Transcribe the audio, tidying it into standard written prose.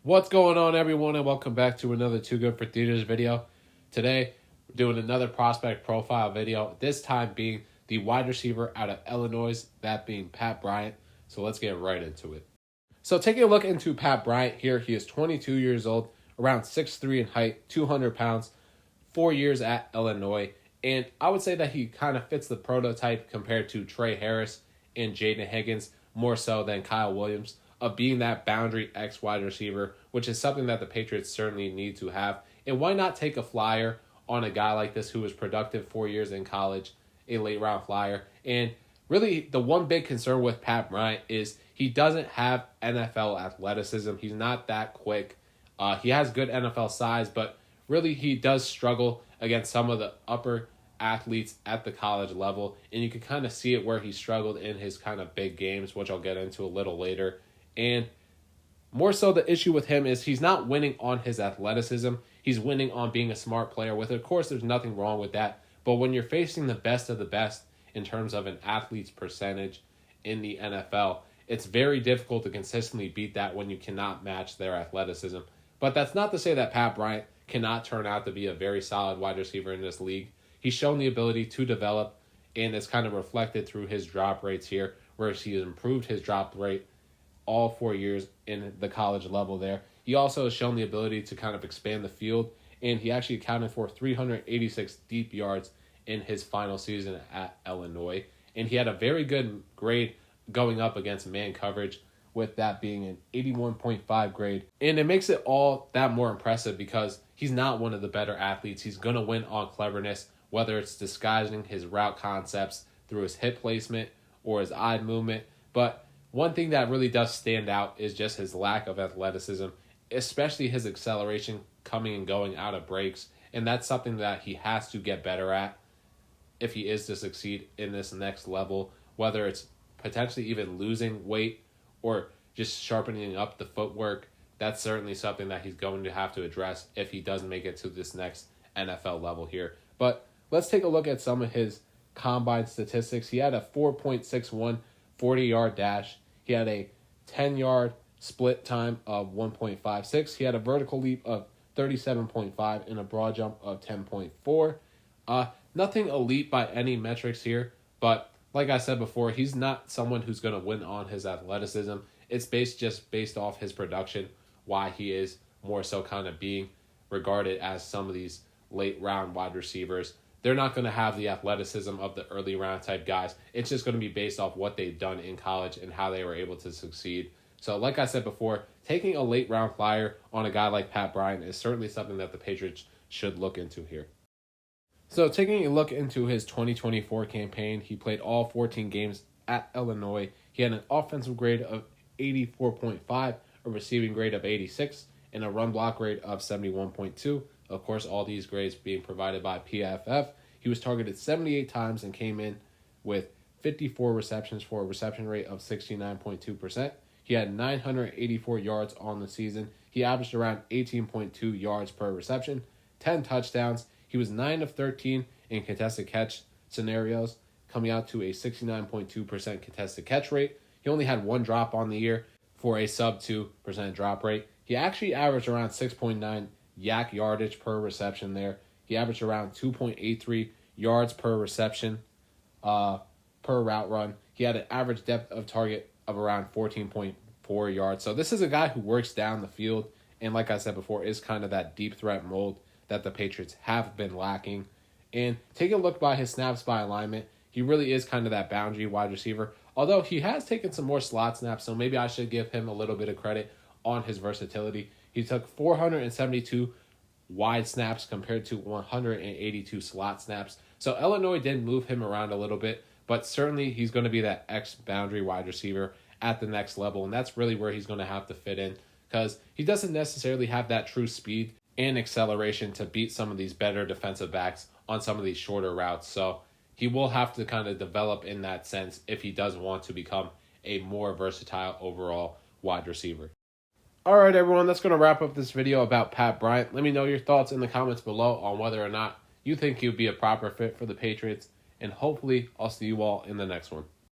What's going on, everyone, and welcome back to another Too Good for Theaters video. Today, we're doing another prospect profile video, this time being the wide receiver out of Illinois, that being Pat Bryant. So let's get right into it. So taking a look into Pat Bryant here, he is 22 years old, around 6'3" in height, 200 pounds, 4 years at Illinois. And I would say that he kind of fits the prototype compared to Trey Harris and Jaden Higgins, more so than Kyle Williams, of being that boundary X wide receiver, which is something that the Patriots certainly need to have. And why not take a flyer on a guy like this who was productive 4 years in college, a late round flyer? And really, the one big concern with Pat Bryant is he doesn't have NFL athleticism. He's not that quick. He has good NFL size, but really he does struggle against some of the upper athletes at the college level. And you can kind of see it where he struggled in his kind of big games, which I'll get into a little later. And more so, the issue with him is he's not winning on his athleticism. He's winning on being a smart player with it. Of course, there's nothing wrong with that. But when you're facing the best of the best in terms of an athlete's percentage in the NFL, it's very difficult to consistently beat that when you cannot match their athleticism. But that's not to say that Pat Bryant cannot turn out to be a very solid wide receiver in this league. He's shown the ability to develop, and it's kind of reflected through his drop rates here, where he has improved his drop rate all 4 years in the college level there. He also has shown the ability to kind of expand the field, and he actually accounted for 386 deep yards in his final season at Illinois. And he had a very good grade going up against man coverage, with that being an 81.5 grade. And it makes it all that more impressive because he's not one of the better athletes. He's going to win on cleverness, whether it's disguising his route concepts through his hip placement or his eye movement. But one thing that really does stand out is just his lack of athleticism, especially his acceleration coming and going out of breaks. And that's something that he has to get better at if he is to succeed in this next level, whether it's potentially even losing weight or just sharpening up the footwork. That's certainly something that he's going to have to address if he does make it to this next NFL level here. But let's take a look at some of his combine statistics. He had a 4.61 40-yard dash. He had a 10-yard split time of 1.56. He had a vertical leap of 37.5 and a broad jump of 10.4. Nothing elite by any metrics here, but like I said before, he's not someone who's going to win on his athleticism. It's based off his production, why he is more so kind of being regarded as some of these late round wide receivers. They're not going to have the athleticism of the early round type guys. It's just going to be based off what they've done in college and how they were able to succeed. So like I said before, taking a late round flyer on a guy like Pat Bryant is certainly something that the Patriots should look into here. So taking a look into his 2024 campaign, he played all 14 games at Illinois. He had an offensive grade of 84.5, a receiving grade of 86, and a run block grade of 71.2. Of course, all these grades being provided by PFF. He was targeted 78 times and came in with 54 receptions for a reception rate of 69.2%. He had 984 yards on the season. He averaged around 18.2 yards per reception, 10 touchdowns. He was 9 of 13 in contested catch scenarios, coming out to a 69.2% contested catch rate. He only had one drop on the year for a sub 2% drop rate. He actually averaged around 6.9 yak yardage per reception there. He averaged around 2.83 yards per reception per route run. He had an average depth of target of around 14.4 yards. So this is a guy who works down the field, and like I said before, is kind of that deep threat mold that the Patriots have been lacking. And take a look by his snaps by alignment. He really is kind of that boundary wide receiver, although he has taken some more slot snaps, so maybe I should give him a little bit of credit on his versatility. He took 472 wide snaps compared to 182 slot snaps. So Illinois did move him around a little bit, but certainly he's going to be that X-boundary wide receiver at the next level, and that's really where he's going to have to fit in because he doesn't necessarily have that true speed and acceleration to beat some of these better defensive backs on some of these shorter routes. So he will have to kind of develop in that sense if he does want to become a more versatile overall wide receiver. All right, everyone, that's going to wrap up this video about Pat Bryant. Let me know your thoughts in the comments below on whether or not you think he would be a proper fit for the Patriots, and hopefully I'll see you all in the next one.